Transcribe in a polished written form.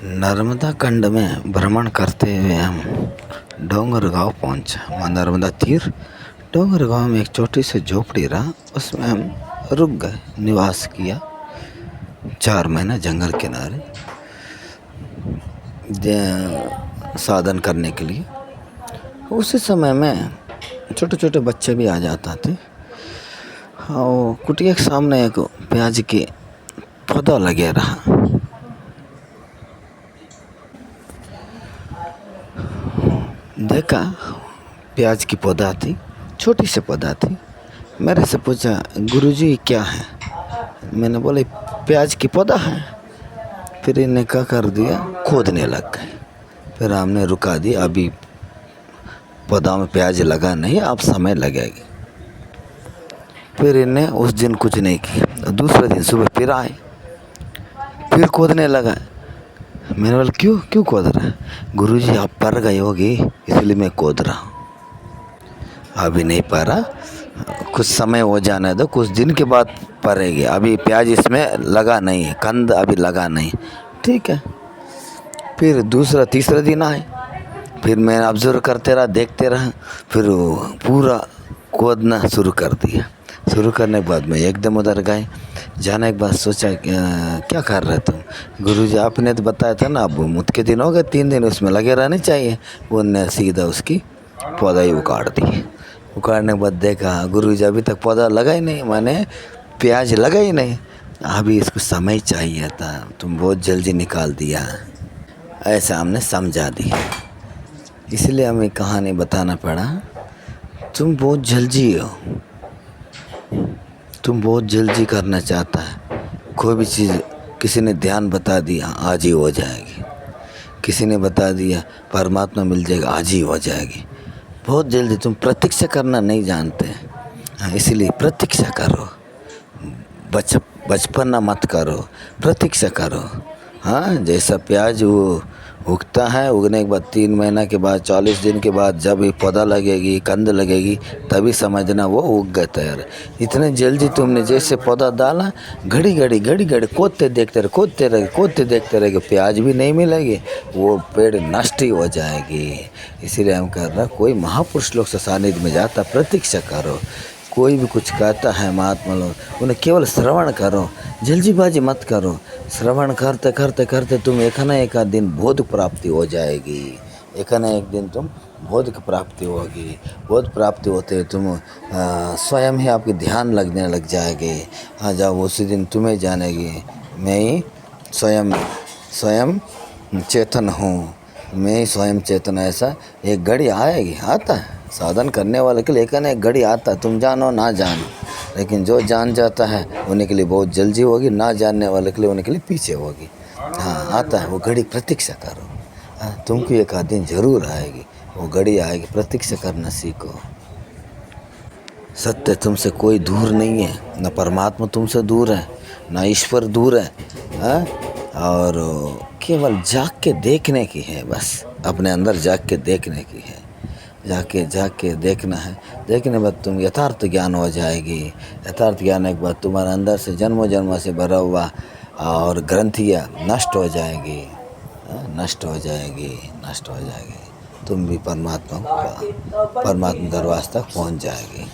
नर्मदा कंड में भ्रमण करते हुए हम डोंगर गांव पहुंचे। वहाँ नर्मदा तीर डोंगर गांव में एक छोटी सी झोपड़ी रहा, उसमें हम रुक गए, निवास किया 4 महीना जंगल किनारे साधन करने के लिए। उसी समय में छोटे छोटे बच्चे भी आ जाते थे और कुटिया के सामने एक प्याज की पौधा लगे रहा। देखा प्याज की पौधा थी, छोटी सी पौधा थी। मेरे से पूछा, गुरुजी क्या है? मैंने बोले प्याज की पौधा है। फिर इन्हें क्या कर दिया, खोदने लग गए। फिर हमने रुका दिया, अभी पौधा में प्याज लगा नहीं, अब समय लगेगी। फिर इन्हें उस दिन कुछ नहीं किया। दूसरे दिन सुबह फिर आए, फिर खोदने लगा। मैंने बोला क्यों क्यों खोद रहा है? गुरुजी आप पर गए होगी इसलिए मैं खोद रहा हूँ। अभी नहीं पड़ा, कुछ समय हो जाने दो, कुछ दिन के बाद पड़ेगी। अभी प्याज इसमें लगा नहीं है, कंद अभी लगा नहीं। ठीक है। फिर दूसरा तीसरा दिन आए, फिर मैं ऑब्जर्व करते रहा, देखते रहा। फिर पूरा खोदना शुरू कर दिया। शुरू करने के बाद में एकदम उधर गए। जाने के बाद सोचा क्या कर रहे तुम? गुरुजी आपने तो बताया था ना, अब मुझ के दिन हो गए, 3 दिन उसमें लगे रहने चाहिए। वो ने सीधा उसकी पौधा ही उखाड़ दी। उखाड़ने के बाद देखा गुरुजी अभी तक पौधा लगा ही नहीं, माने प्याज लगा ही नहीं। अभी इसको समय चाहिए था, तुम बहुत जल्दी निकाल दिया। ऐसा हमने समझा दिया, इसलिए हमें कहानी बताना पड़ा। तुम बहुत जल्दी हो, तुम बहुत जल्दी करना चाहता है। कोई भी चीज़ किसी ने ध्यान बता दिया, आज ही हो जाएगी। किसी ने बता दिया परमात्मा मिल जाएगा, आज ही हो जाएगी। बहुत जल्दी तुम प्रतीक्षा करना नहीं जानते। हाँ, इसीलिए प्रतीक्षा करो, बचपना मत करो, प्रतीक्षा करो। हाँ, जैसा प्याज वो उगता है, उगने के बाद 3 महीना के बाद 40 दिन के बाद जब ये पौधा लगेगी, कंद लगेगी, तभी समझना वो उग गया तैयार। इतने जल्दी तुमने जैसे पौधा डाला, घड़ी घड़ी खोदते देखते रहे, प्याज भी नहीं मिलेगी, वो पेड़ नष्ट ही हो जाएगी। इसीलिए हम कर रहे, कोई महापुरुष लोग से सानिध्य में जाता, प्रतीक्षा करो। कोई भी कुछ कहता है महात्मा लोग, उन्हें केवल श्रवण करो, जल्दीबाजी मत करो। श्रवण करते करते करते तुम एक न एक दिन बोध प्राप्ति हो जाएगी। एक न एक दिन तुम बोध की प्राप्ति होगी। बोध प्राप्ति होते तुम स्वयं ही आपकी ध्यान लगने लग जाएगी। हाँ, जब उसी दिन तुम्हें जानेगी मैं ही स्वयं चेतन हूँ, मैं ही स्वयं चेतन। ऐसा एक घड़ी आएगी, आता है साधन करने वाले के लिए, एक न एक घड़ी आता है, तुम जानो ना जानो। लेकिन जो जान जाता है उन्हीं के लिए बहुत जल्दी होगी, ना जानने वाले के लिए उन्हीं के लिए पीछे होगी। हाँ, आता है वो घड़ी, प्रतीक्षा करो। हाँ, तुमको एक आध दिन जरूर आएगी, वो घड़ी आएगी, प्रतीक्षा करना सीखो। सत्य तुमसे कोई दूर नहीं है, न परमात्मा तुमसे दूर है, न ईश्वर दूर है। हाँ? और केवल जाग के देखने की है, बस अपने अंदर जाग के देखने की है। जाग के देखना है। देखने के बाद तुम यथार्थ ज्ञान हो जाएगी। यथार्थ ज्ञान के बाद तुम्हारे अंदर से जन्मों से भरा हुआ और ग्रंथियाँ नष्ट हो जाएगी। नष्ट हो जाएगी। तुम भी परमात्मा दरवाजे तक पहुंच जाएगी।